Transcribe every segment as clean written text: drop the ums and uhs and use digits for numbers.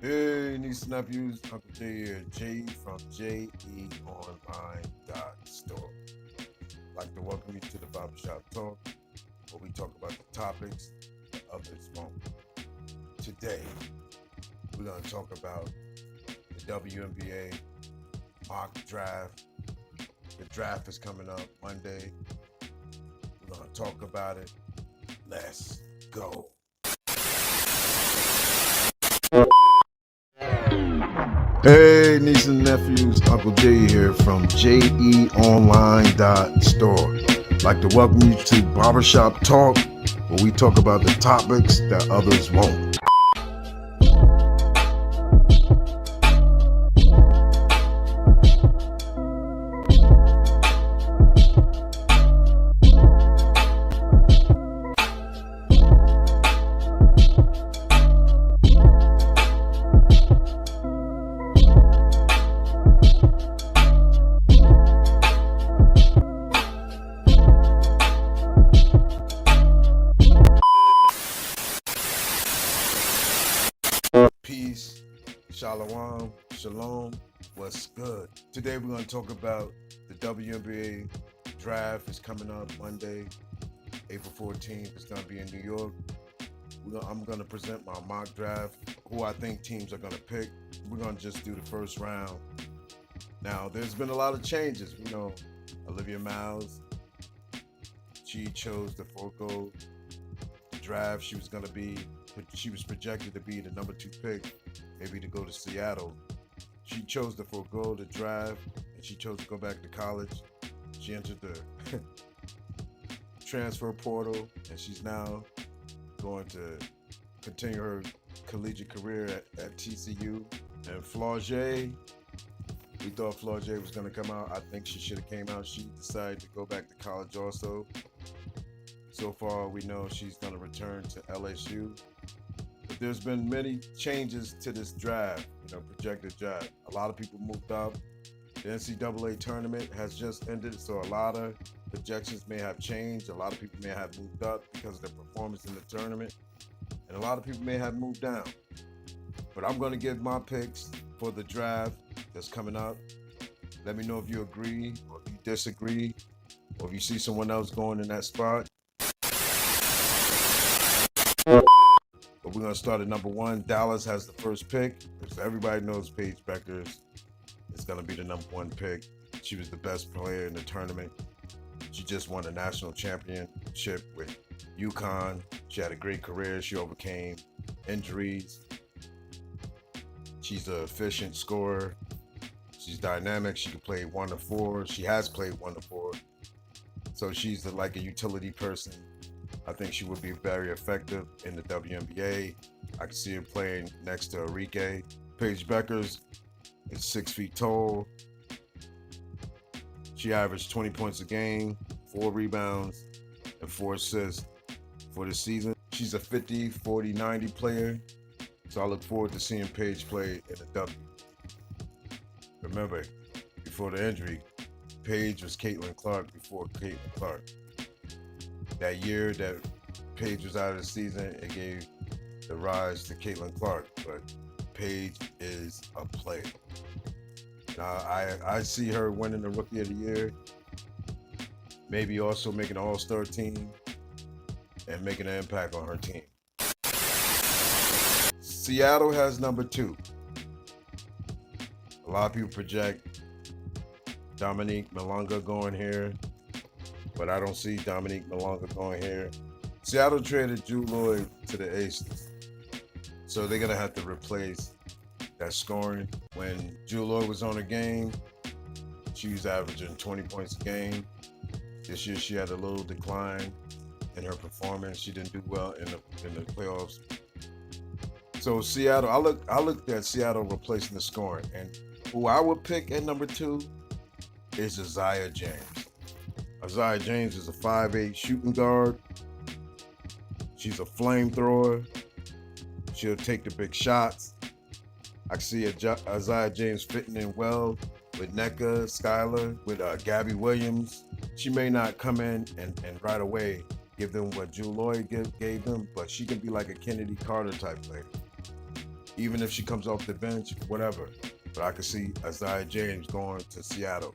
Hey, niece and nephews, Uncle Jay here, Jay from JEOnline.store. I'd like to welcome you to the Barbershop Talk, where we talk about the topics that others won't. Today, we're going to talk about the WNBA mock draft. The draft is coming up Monday. We're going to talk about it. Let's go. Hey, nieces and nephews, Uncle Jay here from JEOnline.store. I'd like to welcome you to Barbershop Talk, where we talk about the topics that others won't. Peace, shalom, shalom. What's good? Today we're going to talk about the WNBA draft is coming up Monday, April 14th. It's going to be in New York. I'm going to present my mock draft, who I think teams are going to pick. We're going to just do the first round. Now, there's been a lot of changes. Olivia Miles, she chose the forego draft. She was projected to be the number 2 pick, maybe to go to Seattle. She chose to forego the draft, and she chose to go back to college. She entered the transfer portal, and she's now going to continue her collegiate career at TCU. And Flau'jae, we thought Flau'jae was going to come out. I think she should have came out. She decided to go back to college also. So far, we know she's going to return to LSU. But there's been many changes to this draft, projected draft. A lot of people moved up. The NCAA tournament has just ended, so a lot of projections may have changed. A lot of people may have moved up because of their performance in the tournament. And a lot of people may have moved down. But I'm going to give my picks for the draft that's coming up. Let me know if you agree or if you disagree, or if you see someone else going in that spot. But we're going to start at number 1. Dallas has the first pick. So everybody knows Paige Bueckers is going to be the number 1 pick. She was the best player in the tournament. She just won a national championship with UConn. She had a great career. She overcame injuries. She's an efficient scorer. She's dynamic. She can play 1 to 4. She has played 1 to 4. So she's like a utility person. I think she would be very effective in the WNBA. I can see her playing next to Enrique. Paige Bueckers is 6 feet tall. She averaged 20 points a game, 4 rebounds, and 4 assists for the season. She's a 50, 40, 90 player. So I look forward to seeing Paige play in the W. Remember, before the injury, Paige was Caitlin Clark before Caitlin Clark. That year that Paige was out of the season, it gave the rise to Caitlin Clark, but Paige is a player. Now, I see her winning the Rookie of the Year, maybe also making an All-Star team and making an impact on her team. Seattle has number 2. A lot of people project Dominique Malonga going here, but I don't see Dominique Malonga going here. Seattle traded Drew Lloyd to the Aces, so they're going to have to replace that scoring. When Drew Lloyd was on a game, she was averaging 20 points a game. This year she had a little decline in her performance. She didn't do well in the playoffs. So Seattle, I looked at Seattle replacing the scoring, and who I would pick at number 2 is Isaiah James. Isaiah James is a 5'8" shooting guard. She's a flamethrower. She'll take the big shots. I can see Isaiah James fitting in well with Nneka, Skylar, with Gabby Williams. She may not come in and right away give them what Drew Lloyd gave them, but she can be like a Kennedy Carter type player. Even if she comes off the bench, whatever. But I could see Isaiah James going to Seattle.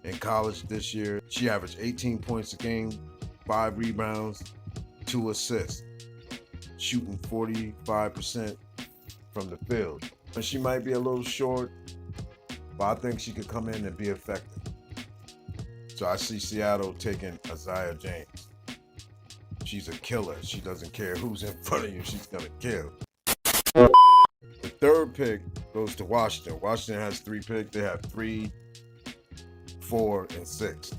In college this year, she averaged 18 points a game, 5 rebounds, 2 assists, shooting 45% from the field. And she might be a little short, but I think she could come in and be effective. So I see Seattle taking Isaiah James. She's a killer. She doesn't care who's in front of you. She's going to kill. The third pick goes to Washington. Washington has 3 picks. They have 3, 4, and 6.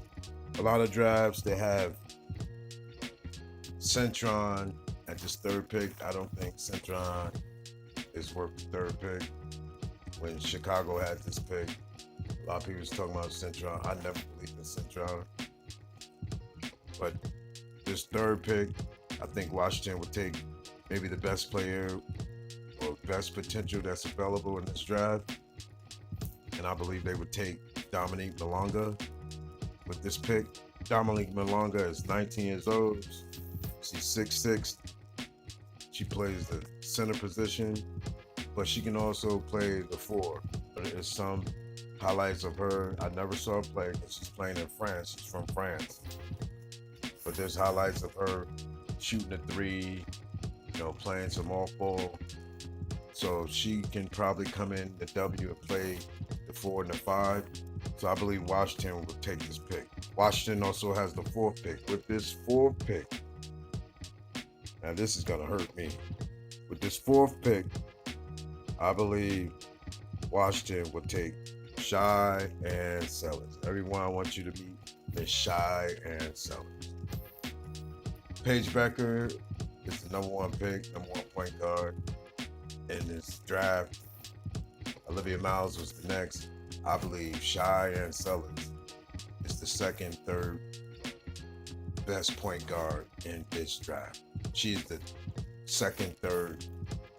A lot of drafts, they have Centron at this third pick. I don't think Centron is worth the third pick. When Chicago had this pick, a lot of people was talking about Centron. I never believed in Centron. But this third pick, I think Washington would take maybe the best player or best potential that's available in this draft. And I believe they would take Dominique Malonga with this pick. Dominique Malonga is 19 years old. She's 6'6". She plays the center position, but she can also play the 4. There's some highlights of her. I never saw her play because she's playing in France. She's from France. But there's highlights of her shooting a 3, playing some off-ball. So she can probably come in the W and play the 4 and the 5. So I believe Washington will take this pick. Washington also has the 4th pick. With this 4th pick, now this is going to hurt me. With this 4th pick, I believe Washington will take Shy and Sellers. Everyone I want you to meet is Shy and Sellers. Paige Becker is the number 1 pick, number 1 point guard in this draft. Olivia Miles was the next. I believe Shy and Sellers is the 2nd, 3rd best point guard in this draft. She's the 2nd, 3rd,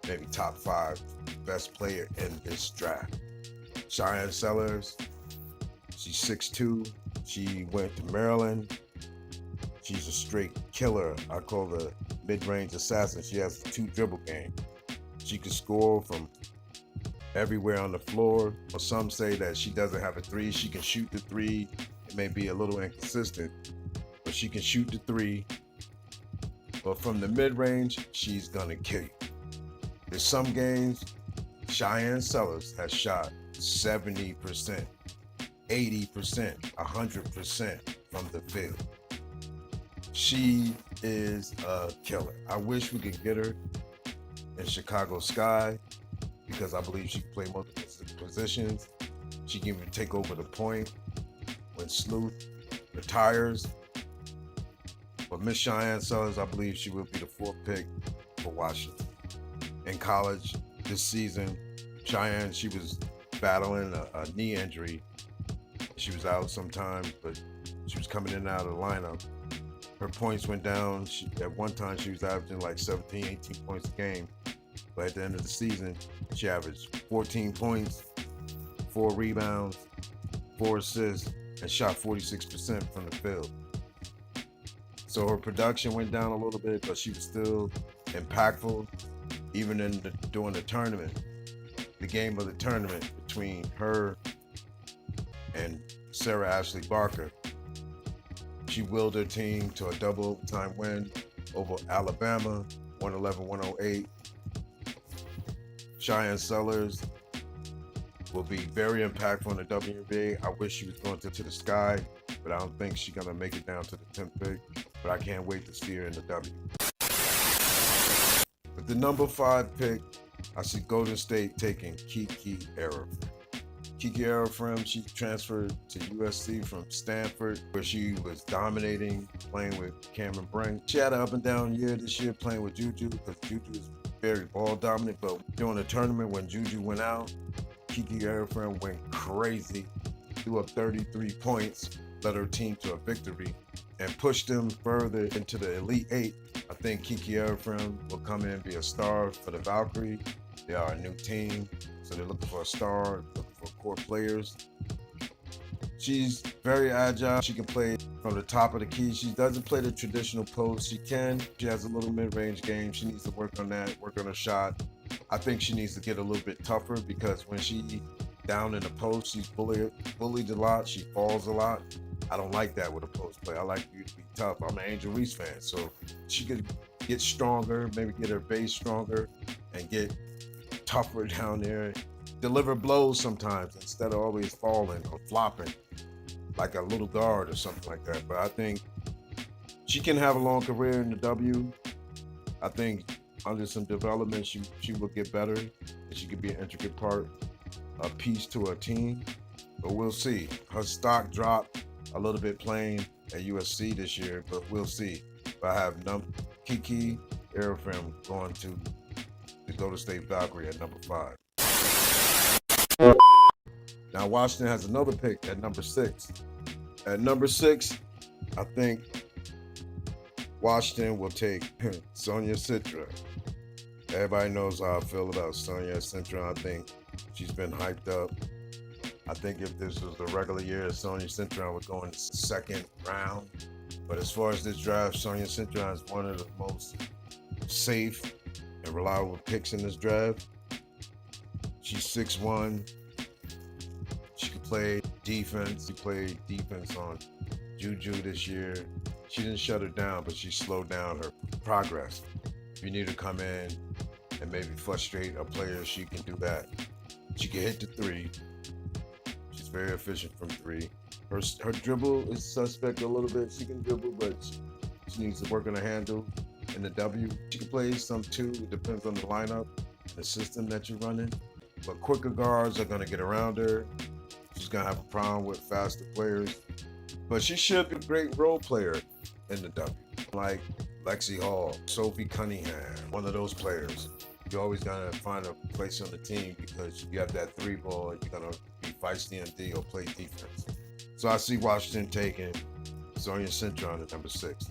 maybe top 5 best player in this draft. Cheyenne Sellers, she's 6'2". She went to Maryland. She's a straight killer. I call her mid-range assassin. She has a 2 dribble game. She can score from everywhere on the floor. Or some say that she doesn't have a 3. She can shoot the 3. It may be a little inconsistent, but she can shoot the 3. But from the mid-range, she's gonna kill you. There's some games Cheyenne Sellers has shot 70%, 80%, 100% from the field. She is a killer. I wish we could get her in Chicago Sky because I believe she can play multiple positions. She can even take over the point when Sleuth retires. But Miss Cheyenne Sellers, I believe she will be the 4th pick for Washington. In college this season, Cheyenne, she was battling a knee injury. She was out sometimes, but she was coming in and out of the lineup. Her points went down. At one time, she was averaging like 17, 18 points a game. But at the end of the season, she averaged 14 points, 4 rebounds, 4 assists, and shot 46% from the field. So her production went down a little bit, but she was still impactful, even during the tournament. The game of the tournament between her and Sarah Ashley Barker. She willed her team to a double overtime win over Alabama, 111-108. Cheyenne Sellers will be very impactful in the WNBA. I wish she was going to the Sky, but I don't think she's going to make it down to the 10th pick. But I can't wait to see her in the W. With the number 5 pick, I see Golden State taking Kiki Arifram. Kiki Arifram, she transferred to USC from Stanford, where she was dominating, playing with Cameron Brink. She had an up and down year this year playing with Juju, because Juju is very ball dominant, but during the tournament when Juju went out, Kiki Arifram went crazy, threw up 33 points, led her team to a victory, and pushed them further into the Elite 8. I think Kiki Arifram will come in and be a star for the Valkyrie. They are a new team, so they're looking for a star, looking for core players. She's very agile. She can play from the top of the key. She doesn't play the traditional post. She has a little mid-range game. She needs to work on that, work on her shot. I think she needs to get a little bit tougher because when she down in the post, she's bullied a lot. She falls a lot. I don't like that with a post play. I like you to be tough. I'm an Angel Reese fan, so she could get stronger, maybe get her base stronger, and get tougher down there. Deliver blows sometimes instead of always falling or flopping like a little guard or something like that. But I think she can have a long career in the W. I think under some development, she will get better. And she could be an intricate part, a piece to her team. But we'll see. Her stock dropped a little bit playing at USC this year, but we'll see. But I have Kiki Aerofim going to the Golden State Valkyrie at number 5. Now Washington has another pick at number 6. At number 6, I think Washington will take Sonia Citra. Everybody knows how I feel about Sonia Citra. I think she's been hyped up. I think if this was the regular year, Sonia Cintron would go in the second round. But as far as this draft, Sonia Cintron is one of the most safe and reliable picks in this draft. She's 6'1". She can play defense. She played defense on Juju this year. She didn't shut her down, but she slowed down her progress. If you need to come in and maybe frustrate a player, she can do that. She can hit the 3. She's very efficient from 3. Her dribble is suspect a little bit. She can dribble, but she needs to work on her handle in the W. She can play some 2. It depends on the lineup, the system that you're running. But quicker guards are going to get around her. She's going to have a problem with faster players. But she should be a great role player in the W. Like Lexi Hall, Sophie Cunningham, one of those players. You always got to find a place on the team because you have that 3 ball and you're going to be feisty on D or play defense. So I see Washington taking Sonia Cintron at number 6.